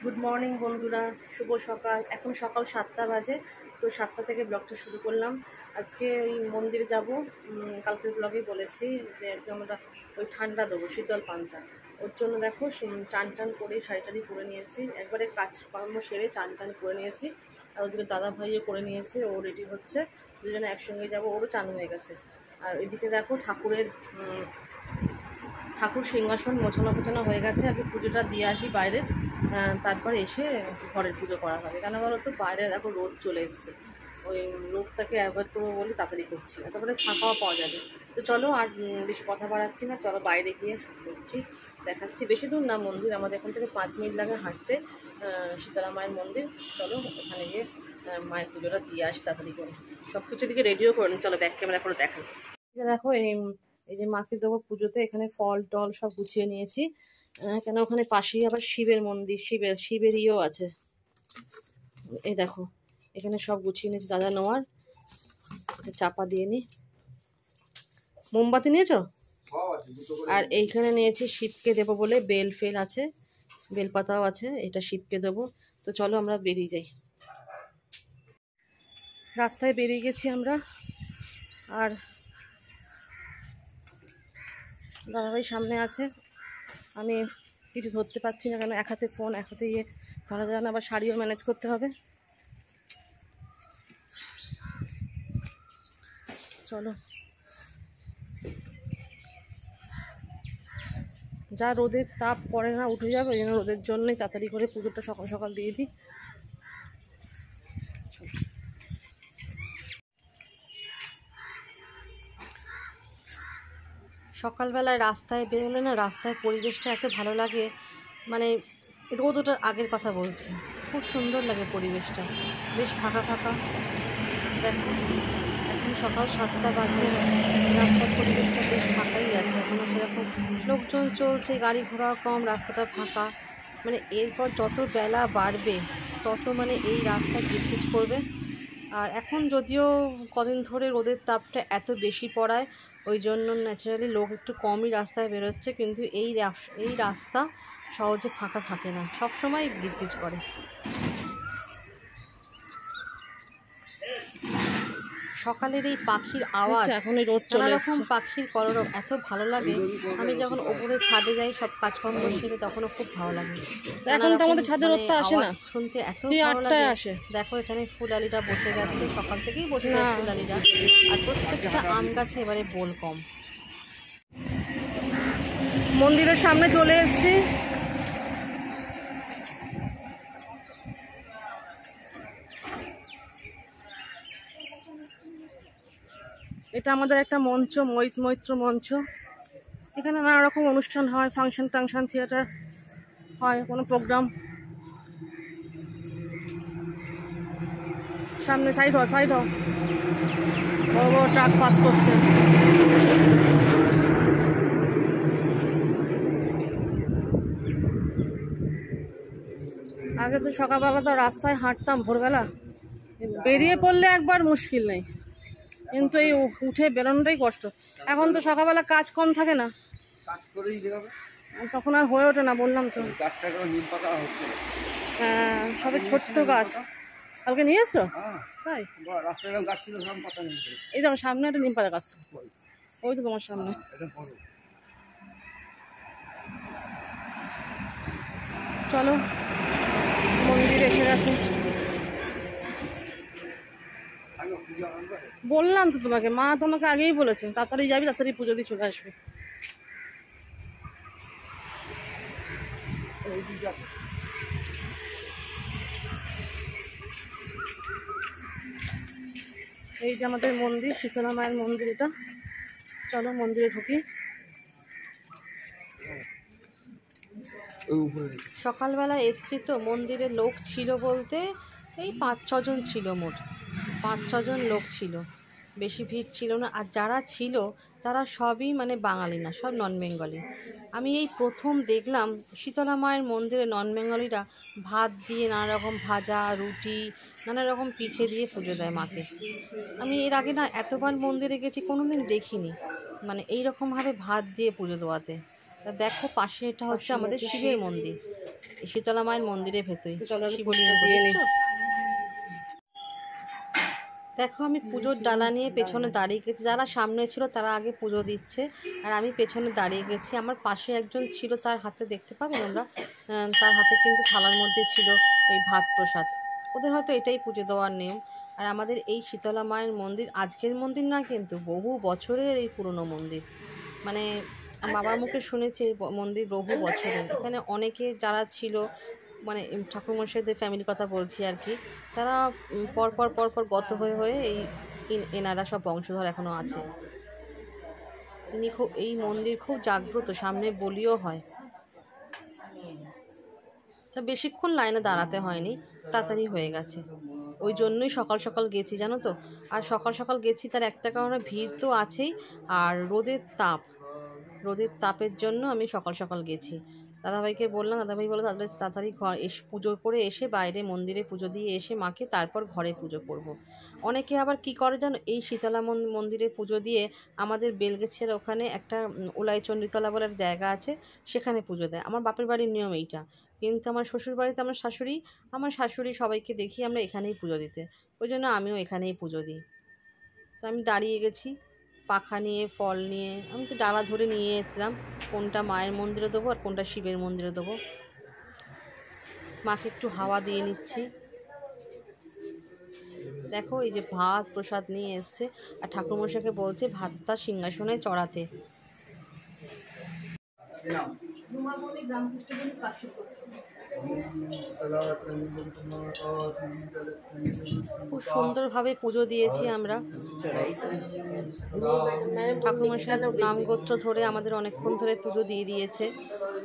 Good morning বন্ধুরা, শুভ সকাল। এখন সকাল 7টা বাজে। তো 7টা থেকে ব্লগটা শুরু করলাম। আজকে ওই মন্দিরে যাব। কালকের ব্লগে বলেছি যে আজকে আমরা ওই ঠান্ডা দেবো, শীতল পান্তা। ওর জন্য দেখো চান টান করে শাড়ি টাড়ি পরে নিয়েছি, একবারে কাজকর্ম সেরে চান টান করে নিয়েছি। আর ওদিকে দাদা ভাইও করে নিয়েছে, ও রেডি হচ্ছে, দুজনে একসঙ্গে যাব। ওরও চান হয়ে গেছে। আর এদিকে দেখো ঠাকুর সিংহাসন মোছানো হয়ে গেছে। আগে পুজোটা দিয়ে আসি বাইরে, তারপর এসে ঘরের পুজো করা হবে। কেন বলো তো, বাইরে দেখো রোদ চলে এসছে, ওই রোদটাকে অ্যাভয়েড করবো বলে তাড়াতাড়ি করছি, তারপরে ফাঁকাও পাওয়া যাবে। তো চলো আর বেশি কথা বাড়াচ্ছি না, চলো বাইরে গিয়ে শুরু করছি, দেখাচ্ছি। বেশি দূর না মন্দির, আমাদের এখান থেকে 5 মিনিট লাগে হাঁটতে শীতলা মায়ের মন্দির। চলো ওখানে গিয়ে মায়ের পুজোটা দিয়ে আসি তাড়াতাড়ি করে। সব কিছু দিকে রেডিও করে নিই, চলো ব্যাক ক্যামেরা করে দেখাই। দেখো এই যে মাকে দেবো পুজোতে, এখানে ফল টল সব গুছিয়ে নিয়েছি। কেন ওখানে পাশেই আবার শিবের মন্দির, শিবের ইয়েও আছে। এই দেখো এখানে সব গুছিয়ে নিয়েছি, যা যা নেওয়ার। এটা চাপা দিয়ে নি। মোমবাতি নিয়েছো? আর এইখানে নিয়েছি শিবকে দেবো বলে বেল ফেল আছে, বেলপাতাও আছে, এটা শিবকে দেবো। তো চলো আমরা বেরিয়ে যাই। রাস্তায় বেরিয়ে গেছি আমরা। আর দাদাভাই সামনে আছে, আমি কিছু ধরতে পারছি না, কেন এক হাতে ফোন, এক হাতে ইয়ে ধরা যায় না, আবার শাড়িও ম্যানেজ করতে হবে। চলো, যা রোদের তাপ পড়ে না, উঠে যাবে, ওই জন্য রোদের জন্যই তাড়াতাড়ি করে পুজোটা সকাল সকাল দিয়ে দিই। সকালবেলায় রাস্তায় বেরোলে না, রাস্তায় পরিবেশটা এত ভালো লাগে, মানে রোদ ওঠার আগের কথা বলছি, খুব সুন্দর লাগে পরিবেশটা, বেশ ফাঁকা ফাঁকা। দেখো এখন সকাল 7টা বাজে, রাস্তার পরিবেশটা বেশ ফাঁকাই আছে, এখনও সেরকম লোকজন চলছে, গাড়ি ঘোড়াও কম, রাস্তাটা ফাঁকা। মানে এরপর যত বেলা বাড়বে তত মানে এই রাস্তা গিজগিজ করবে। আর এখন যদিও কদিন ধরে রোদের তাপটা এত বেশি পড়ায়, ওই জন্য ন্যাচারালি লোক একটু কমই রাস্তায় বেরোচ্ছে, কিন্তু এই রাস্তা সহজে ফাঁকা থাকে না, সব সময় গিজগিজ করে। সকালের এই পাখির আওয়াজ, এখন নানা রকম পাখির কলরব এত ভালো লাগে। আমি যখন ওপরে ছাদে যাই সব কাজকর্ম সেরে, তখনও খুব ভালো লাগে। এখন তো আমাদের ছাদের রোদটা আসে না, শুনতে এত ভালো লাগে। দেখো এখানে ফুলালিটা বসে গেছে, সকাল থেকেই বসে যায় ফুলালিটা। আর প্রত্যেকটা আম গাছে এবারে বোল কম। মন্দিরের সামনে চলে এসেছি। এটা আমাদের একটা মঞ্চ, মৈত্র মঞ্চ। এখানে নানা রকম অনুষ্ঠান হয়, ফাংশন টাংশন, থিয়েটার হয়, কোনো প্রোগ্রাম। সামনে সাইড হ বড় বড় ট্রাক পাস করছে। আগে তো সকালবেলা তো রাস্তায় হাঁটতাম, ভোরবেলা বেরিয়ে পড়লে একবার মুশকিল নেই, কিন্তু এই উঠে বেরোনোটাই কষ্ট। এখন তো সকালবেলা কাজ কম থাকে না, তখন আর হয়ে ওঠে না, বললাম তো। হ্যাঁ, সবে ছোট্ট গাছ। কালকে নিয়ে এসছো? তাই এই দেখো সামনে একটা নিম পাতা গাছ, তো ওই তো তোমার সামনে। চলো, মন্দির এসে গেছে। বললাম তো তোমাকে, মা তোমাকে আগেই বলেছে তাড়াতাড়ি যাবি, তাড়াতাড়ি পুজো দিয়ে চলে আসবে। এই যে আমাদের মন্দির, শীতলা মায়ের মন্দির এটা। চলো মন্দিরে ঢুকি। সকালবেলা এসছি তো, মন্দিরে লোক ছিল বলতে এই 5-6 জন ছিল, মোট 5-6 জন লোক ছিল, বেশি ভিড় ছিল না। আর যারা ছিল তারা সবই মানে বাঙালি না, সব নন বেঙ্গলি। আমি এই প্রথম দেখলাম শীতলা মায়ের মন্দিরে নন বেঙ্গলিরা ভাত দিয়ে, নানা রকম ভাজা, রুটি, নানা রকম পিঠে দিয়ে পুজো দেয় মাকে। আমি এর আগে না এতবার মন্দিরে গেছি, কোনোদিন দেখিনি মানে এইরকমভাবে ভাত দিয়ে পুজো দেওয়াতে। তা দেখো পাশে এটা হচ্ছে আমাদের শিবের মন্দির। শীতলা মায়ের মন্দিরের ভেতরে। চলো শিবলিঙ্গ দেখছো? দেখো আমি পুজোর ডালা নিয়ে পেছনে দাঁড়িয়ে গেছি, যারা সামনে ছিল তারা আগে পুজো দিচ্ছে আর আমি পেছনে দাঁড়িয়ে গেছি। আমার পাশে একজন ছিল, তার হাতে দেখতে পাবেন আমরা, তার হাতে কিন্তু থালার মধ্যে ছিল ওই ভাত প্রসাদ। ওদের হয়তো এটাই পুজো দেওয়ার নিয়ম। আর আমাদের এই শীতলা মায়ের মন্দির আজকের মন্দির না, কিন্তু বহু বছরের এই পুরনো মন্দির। মানে বাবার মুখে শুনেছি এই মন্দির বহু বছরের। এখানে অনেকে যারা ছিল, মানে ঠাকুরমশাইদের ফ্যামিলির কথা বলছি আর কি, তারা পরপর পরপর গত হয়ে হয়ে এনারা সব বংশধর এখনও আছে। ইনি খুব, এই মন্দির খুব জাগ্রত, সামনে বলিও হয়। তা বেশিক্ষণ লাইনে দাঁড়াতে হয়নি, তাড়াতাড়ি হয়ে গেছে। ওই জন্যই সকাল সকাল গেছি জানো তো। আর সকাল সকাল গেছি তার একটা কারণে, ভিড় তো আছেই, আর রোদের তাপের জন্য আমি সকাল সকাল গেছি। দাদাভাইকে বললাম, দাদাভাই বললো তাড়াতাড়ি ঘর এসে পুজো করে এসে বাইরে মন্দিরে পুজো দিয়ে এসে মাকে তারপর ঘরে পুজো করব। অনেকে আবার কি করে জানো, এই শীতলা মন্দিরে পুজো দিয়ে আমাদের বেলগেছের ওখানে একটা উলাই চণ্ডীতলা বলার জায়গা আছে, সেখানে পুজো দেয়। আমার বাপের বাড়ির নিয়ম এইটা, কিন্তু আমার শ্বশুর বাড়িতে আমার শাশুড়ি সবাইকে দেখি আমরা এখানেই পুজো দিতে, ওই জন্য আমিও এখানেই পুজো দিই। তো আমি দাঁড়িয়ে গেছি পাখা নিয়ে, ফল নিয়ে। আমি তো ডালা ধরে নিয়ে এসেছিলাম, কোনটা মায়ের মন্দিরে দেবো আর কোনটা শিবের মন্দিরে দেবো। মাকে একটু হাওয়া দিয়ে নিচ্ছি। দেখো এই যে ভাত প্রসাদ নিয়ে এসছে, আর ঠাকুরমশাইকে বলছে ভাতটা সিংহাসনে চড়াতে। খুব সুন্দরভাবে পুজো দিয়েছি আমরা। ঠাকুরমশাই নাম গোত্র ধরে আমাদের অনেকক্ষণ ধরে পুজো দিয়ে দিয়েছে,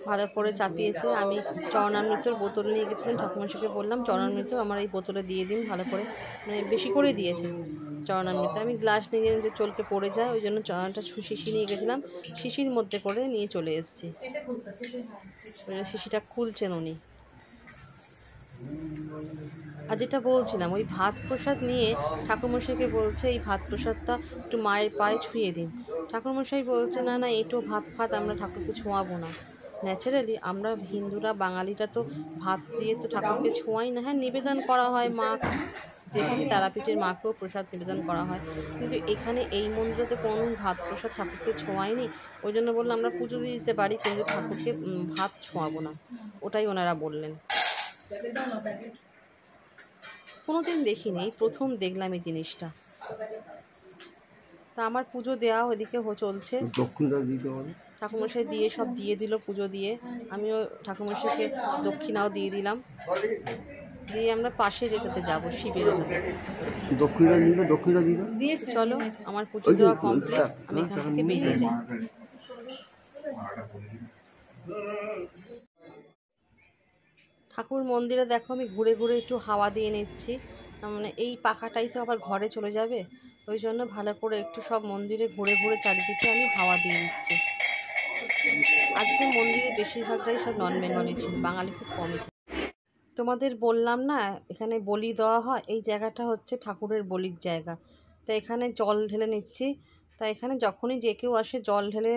ভালো করে চাপিয়েছে। আমি চরণামৃতর বোতল নিয়ে গেছিলাম, ঠাকুরমশাইকে বললাম চরণামৃত আমার এই বোতলে দিয়ে দিন, ভালো করে, মানে বেশি করে দিয়েছে চরণামৃত। আমি গ্লাস নিয়ে গেলাম যে চলকে পড়ে যায়, ওই জন্য চরণটা শিশি নিয়ে গেছিলাম, শিশির মধ্যে করে নিয়ে চলে এসেছি। শিশিটা খুলছেন উনি। আর যেটা বলছিলাম, ওই ভাত প্রসাদ নিয়ে ঠাকুরমশাইকে বলছে এই ভাত প্রসাদটা একটু মায়ের পায়ে ছুঁয়ে দিন। ঠাকুরমশাই বলছে না না, এটো ভাত আমরা ঠাকুরকে ছোঁয়াবো না। ন্যাচারালি আমরা হিন্দুরা বাঙালিরা তো ভাত দিয়ে তো ঠাকুরকে ছোঁয়াই না। হ্যাঁ, নিবেদন করা হয় মা, যেখানে তারাপীঠের মাকেও প্রসাদ নিবেদন করা হয়, কিন্তু এখানে এই মন্দিরেতে কোনো ভাত প্রসাদ ঠাকুরকে ছোঁয়ায়নি। ওই জন্য বললাম আমরা পুজো দিয়ে দিতে পারি, কিন্তু ঠাকুরকে ভাত ছোঁয়াবো না, ওটাই ওনারা বললেন। কোনোদিন দেখিনি, প্রথম দেখলাম এই জিনিসটা। তা আমার পুজো দেওয়া ওইদিকে চলছে, ঠাকুরমশাই দিয়ে সব দিয়ে দিল পুজো দিয়ে। আমিও ঠাকুরমশাইকে দক্ষিণাও দিয়ে দিলাম, দিয়ে আমরা পাশের এটাতে যাবো, শিবের দক্ষিণা দিয়ে। চলো আমার পুজো দেওয়া কমপ্লিট, আমি এখান থেকে বেরিয়ে যাই। ঠাকুর মন্দিরে দেখো আমি ঘুরে ঘুরে একটু হাওয়া দিয়ে নিচ্ছি, মানে এই পাখাটাই তো আবার ঘরে চলে যাবে, ওই জন্য ভালো করে একটু সব মন্দিরে ঘুরে ঘুরে চারিদিকে আমি হাওয়া দিয়ে নিচ্ছি। আজকে মন্দিরে বেশিরভাগটাই সব নন বেঙ্গলি ছিল, বাঙালি খুব কম ছিল। তোমাদের বললাম না এখানে বলি দেওয়া হয়, এই জায়গাটা হচ্ছে ঠাকুরের বলির জায়গা। তো এখানে জল ঢেলে নিচ্ছি। তা এখানে যখনই যে কেউ আসে জল ঢেলে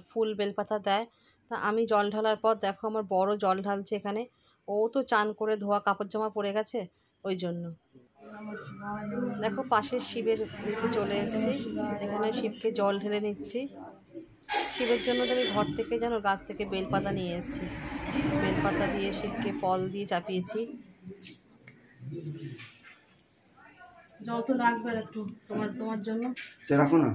ফুল বেলপাতা দেয়। তা আমি জল ঢালার পর দেখো আমার বড় জল ঢালছে এখানে, ও তো চান করে ধোয়া কাপড় জামা পরে গেছে, ওই জন্য। দেখো পাশের শিবের দিকে চলে এসেছি, এখানে শিবকে জল ঢেলে নিচ্ছি। শিবের জন্য তো আমি ঘর থেকে জানো গাছ থেকে বেলপাতা নিয়ে এসেছি, বেলপাতা দিয়ে শিবকে ফল দিয়ে চাপিয়েছি। জল তো লাগবে একটু তোমার জন্য, রাখো না।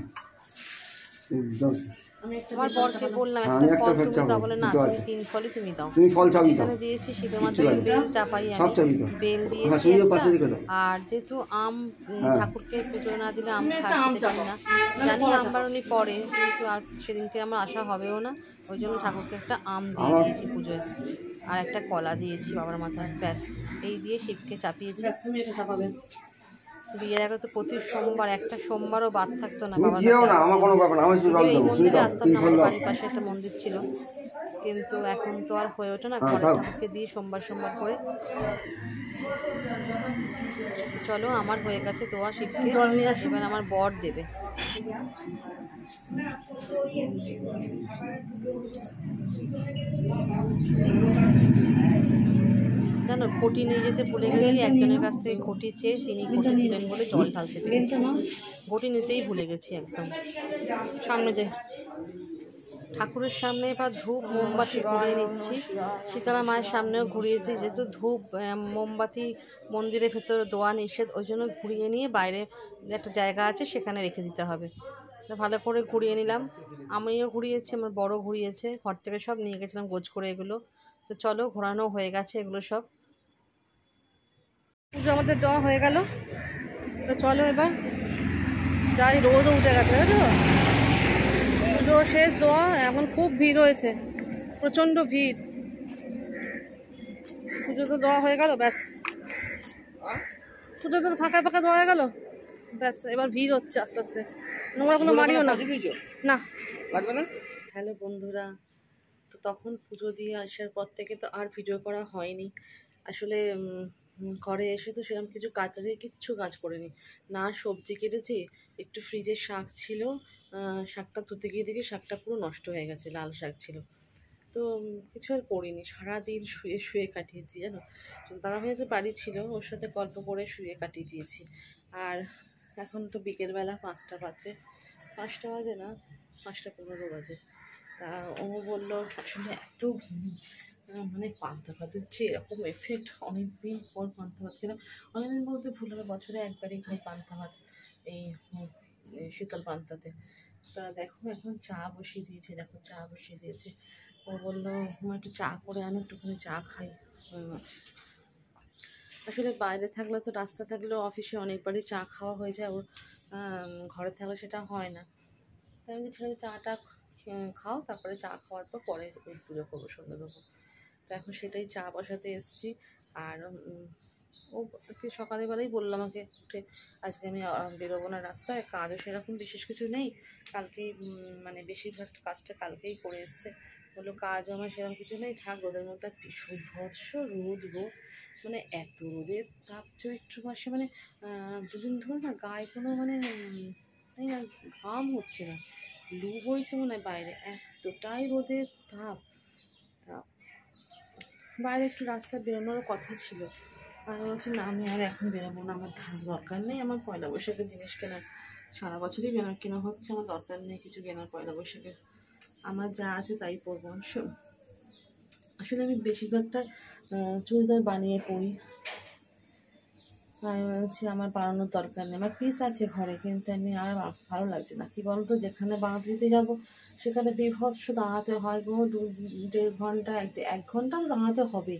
আমার বরকে বললাম একটা ফল তুমি দাও, বলে না তুমি 3 ফলই তুমি দাও। এখানে দিয়েছি শিবের মাথায় বেল চাপাই, আমি বেল দিয়েছি আর যেহেতু আম ঠাকুরকে পুজো না দিলে আম খাওয়াতে পারি না, জানি আম বারণি পরে, কিন্তু আর সেদিনকে আমার আশা হবেও না, ওই জন্য ঠাকুরকে একটা আম দিয়ে দিয়েছি পুজোয়, আর একটা কলা দিয়েছি বাবার মাথায়, ব্যাস এই দিয়ে শিবকে চাপিয়েছি। বিয়ের আগে তো প্রতি সোমবার, একটা সোমবারও বাদ থাকতো না বাবার কাছে। এই মন্দিরে আসতাম না, আমাদের বাড়ির পাশে একটা মন্দির ছিল, কিন্তু এখন তো আর হয়ে ওঠে না, ঘরে ঠাকুরকে দিয়ে সোমবার করে। চলো আমার হয়ে গেছে দোয়া শিবকে, এবার আমার বর দেবে। জানো ঘটি নিয়ে যেতে ভুলে গেছি, একজনের কাছ থেকে ঘটি চেয়ে তিনি ঘটি দিলেন বলে জল ঢালতে পেরেছি, ঘটি নিতেই ভুলে গেছি একদম। সামনে যে ঠাকুরের সামনে এবার ধূপ মোমবাতি ঘুরিয়ে নিচ্ছি, শীতলা মায়ের সামনেও ঘুরিয়েছি, যেহেতু ধূপ মোমবাতি মন্দিরের ভেতরে দেওয়া নিষেধ, ওই জন্য ঘুরিয়ে নিয়ে বাইরে একটা জায়গা আছে সেখানে রেখে দিতে হবে। তো ভালো করে ঘুরিয়ে নিলাম, আমিও ঘুরিয়েছি, আমার বড় ঘুরিয়েছে, ঘর থেকে সব নিয়ে গেছিলাম গোছ করে এগুলো। তো চলো ঘোরানো হয়ে গেছে এগুলো সব, পুজো আমাদের দেওয়া হয়ে গেল। তো চলো এবার যাই, রোদও উঠে গেছে তাই তো, পুজো শেষ, দেওয়া, এখন খুব ভিড় হয়েছে, প্রচণ্ড ভিড়। পুজো তো দেওয়া হয়ে গেল, ব্যাস পুজো তো ফাঁকা ফাঁকা দেওয়া হয়ে গেল, ব্যাস এবার ভিড় হচ্ছে আস্তে আস্তে। নোংরাগুলো মারিও না, না লাগবে না। হ্যালো বন্ধুরা, তো তখন পুজো দিয়ে আসার পর থেকে তো আর ভিডিও করা হয়নি আসলে। ঘরে এসে তো সেরকম কিছু কিচ্ছু কাজ করিনি, না সবজি কেটেছি, একটু ফ্রিজে শাক ছিল, শাকটা ধুতে গিয়ে দেখি শাকটা পুরো নষ্ট হয়ে গেছে, লাল শাক ছিল। তো কিছু আর করিনি, সারাদিন শুয়ে শুয়ে কাটিয়েছি জানো। দাদাভাই যে বাড়ি ছিল ওর সাথে গল্প করে শুয়ে কাটিয়ে দিয়েছি। আর এখন তো বিকেলবেলা 5টা বাজে, 5টা বাজে না, 5টা 15 বাজে। তা ও বললো আসলে এত মানে পান্তা ভাতের যে এরকম এফেক্ট, অনেকদিন পর পান্তা ভাত খেলাম। অনেকদিন বলতে ভুল হবে, বছরে একবারই খাই পান্তা ভাত, এই শীতল পান্তাতে। তা দেখো এখন চা বসিয়ে দিয়েছে, দেখো চা বসিয়ে দিয়েছে। ও বললো একটু চা করে আনো, একটুখানি চা খাই। আসলে বাইরে থাকলে তো, রাস্তা থাকলেও অফিসে অনেকবারই চা খাওয়া হয়ে যায়, ওর ঘরে থাকলে সেটা হয় না। তাই আমি ছেলে চাটা খাও, তারপরে চা খাওয়ার পর পরে পুজো করবো, সন্ধ্যা দেবো। তো এখন সেটাই চা বসাতে এসছি। আর ও কি সকালবেলাই বললাম আমাকে উঠে, আজকে আমি বেরোবো না রাস্তায়, কাজও সেরকম বিশেষ কিছু নেই, কালকেই মানে বেশিরভাগ কাজটা কালকেই করে এসছে। বললো কাজও আমার সেরকম কিছু নেই, থাক রোদের মধ্যে, বিভৎস রোদ মানে এত রোদের তাপ চৈত্র মাসে, মানে 2 দিন ধরে না গায়ে কোনো মানে তাই না, ঘাম হচ্ছে না, লু বইছে মনে হয় বাইরে, এতটাই রোদের তাপ। বাইরে একটু রাস্তায় বেরোনোর কথা ছিল, আমি বলছি না আমি আর এখন বেরোবো না, আমার দরকার নেই, আমার পয়লা বৈশাখের জিনিস কেনার, সারা বছরই কেনা হচ্ছে, আমার দরকার নেই কিছু কেনার পয়লা বৈশাখের, আমার যা আছে তাই পরবো। আসলে আমি বেশিরভাগটা চুড়িদার বানিয়ে পরি, আমি বলছি আমার বানানোর দরকার নেই, আমার পিস আছে ঘরে, কিন্তু আমি আর ভালো লাগছে না, কি বলতো, যেখানে বানাতে দিতে যাবো সেখানে বিভৎস দাঁড়াতে হয় গো, 1.5 ঘন্টা 1 ঘন্টা দাঁড়াতে হবে।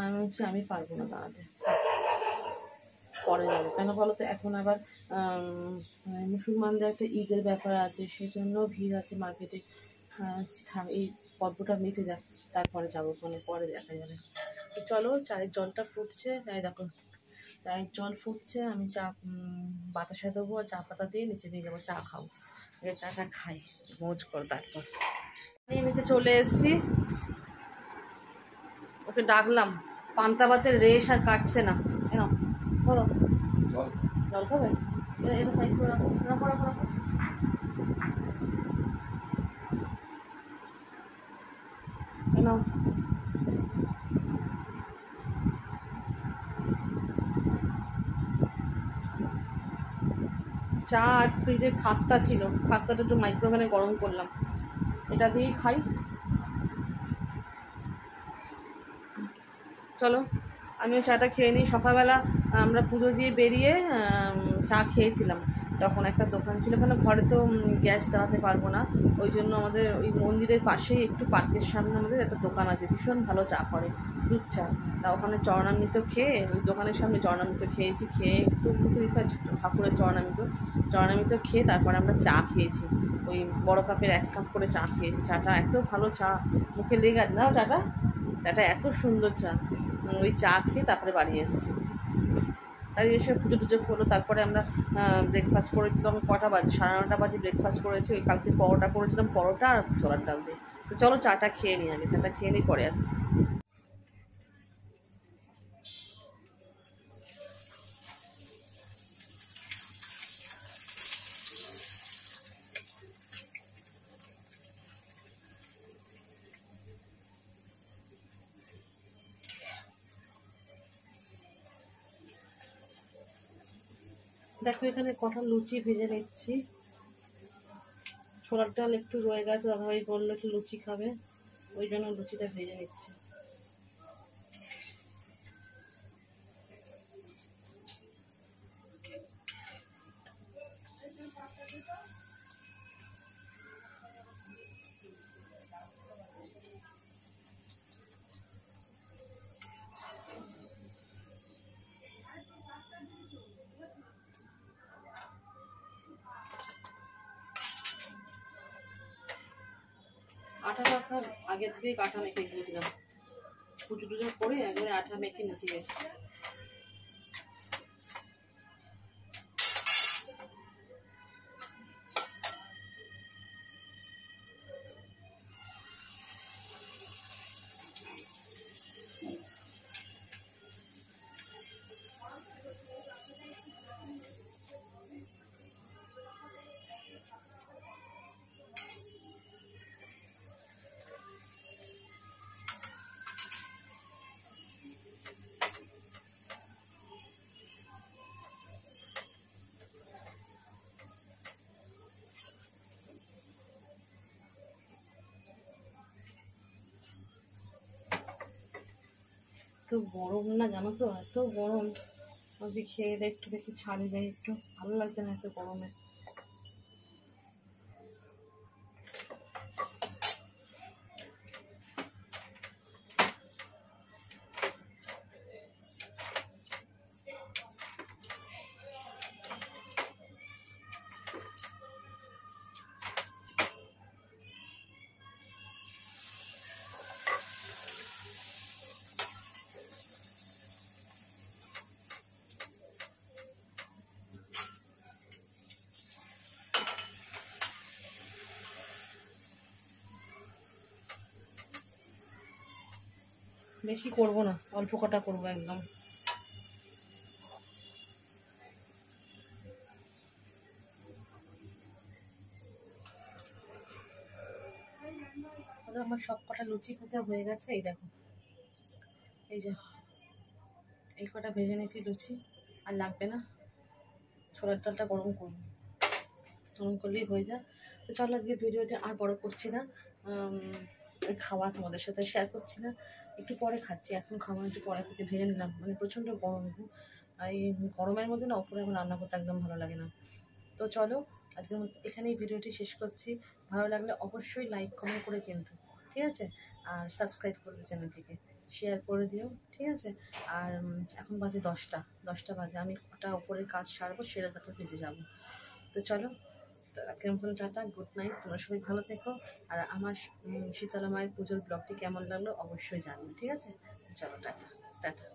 আমি বলছি আমি পারবো না দাঁড়াতে, পরে যাবো। কেন বলো তো, এখন আবার মুসলমানদের একটা ঈদের ব্যাপার আছে, সেই জন্য ভিড় আছে মার্কেটে। এই পর্বটা মিটে যাক, তারপরে যাবো, মানে পরে দেখা যাবে। তো চলো, চায়ের জলটা ফুটছে, তাই দেখো চায়ের জল ফুটছে, আমি চা বাতাসা দেবো, চা পাতা দিয়ে নিচে নিয়ে যাবো, চা খাবো, চাটা খাই মৌজ কর। তারপর নিচে চলে এসেছি, ওকে ডাকলাম, পান্তা ভাতের রেশ আর কাটছে না, কেন বলো, জল খাবে, এটা সাইড করে রাখো, রাখো রাখো রাখো। কেন চা আর ফ্রিজে খাস্তা ছিল, খাস্তাটা একটু মাইক্রোওভেনে গরম করলাম, এটা দিয়েই খাই। চলো আমিও চাটা খেয়ে নিই। সকালবেলা আমরা পুজো দিয়ে বেরিয়ে চা খেয়েছিলাম, তখন একটা দোকান ছিল, ওখানে ঘরে তো গ্যাস জ্বালাতে পারবো না, ওই জন্য আমাদের ওই মন্দিরের পাশেই একটু পার্কের সামনে আমাদের একটা দোকান আছে, ভীষণ ভালো চা করে, দুধ চা। তা ওখানে চরণামৃত খেয়ে, ওই দোকানের সামনে চরণামৃত খেয়েছি, খেয়ে একটু মুখে দিতে ঠাকুরের চরণামৃত খেয়ে তারপরে আমরা চা খেয়েছি, ওই বড় কাপের 1 কাপ করে চা খেয়েছি। চাটা এত ভালো, চা মুখে লেগে আছে, নাও চাটা এত সুন্দর চা। ওই চা খেয়ে তারপরে বাড়ি এসেছি, তাই এসে পুজো টুজো হলো, তারপরে আমরা ব্রেকফাস্ট করেছি, তখন কটা বাজে, 9:30 বাজে ব্রেকফাস্ট করেছি, ওই কালকে পরোটা করেছিলাম, পরোটা আর ছোলার ডাল দিয়ে। তো চলো চাটা খেয়ে নিই, আগে চাটা খেয়ে নিই, পরে আসছি। দেখো এখানে কটা লুচি ভেজে নিচ্ছি। ছোলার ডাল একটু রয়ে গেছে, দাদাভাই বললো একটু লুচি খাবে, ওই জন্য লুচিটা ভেজে নিচ্ছি। আটা মাখার আগে থেকে আটা মেখে গিয়েছিলাম, পুজো টুজো করে একবারে আটা মেখে নিচে গেছি। এত গরম না জানো তো, এত গরম। যদি খেয়ে দেয় একটু দেখি ছাড়ে যায়, একটু ভালো লাগছে না এত গরমে। বেশি করবো না, অল্প কটা করবো একদম। আমার সব কটা লুচি ভাজা হয়ে গেছে, এই দেখো, এই যে এই কটা ভেজে নিয়েছি লুচি, আর লাগবে না। ছোলার ডালটা গরম করবো, গরম করলেই হয়ে যায়। তো চলো আজকে ভিডিওটা আর বড় করছি না, খাওয়া তোমাদের সাথে শেয়ার করছি না, একটু পরে খাচ্ছি। এখন খাওয়া একটু পরে খাচ্ছি, ভেজে নিলাম, মানে প্রচণ্ড গরম। আর এই গরমের মধ্যে না ওপরে আমার রান্না করতে একদম ভালো লাগে না। তো চলো আজকে এখানেই ভিডিওটি শেষ করছি। ভালো লাগলে অবশ্যই লাইক কমেন্ট করে কিন্তু, ঠিক আছে? আর সাবস্ক্রাইব করবে চ্যানেলটিকে, শেয়ার করে দিও, ঠিক আছে? আর এখন বাজে 10টা বাজে, আমি ওটা ওপরের কাজ সারবো, সেরে তারপর ভেজে যাবো। তো চলো, তো কেমন, টাটা, গুড নাইট, তোমরা সবাই ভালো থেকো। আর আমার শীতলা মায়ের পুজোর ব্লগটি কেমন লাগলো অবশ্যই জানিও, ঠিক আছে? চলো টাটা টাটা।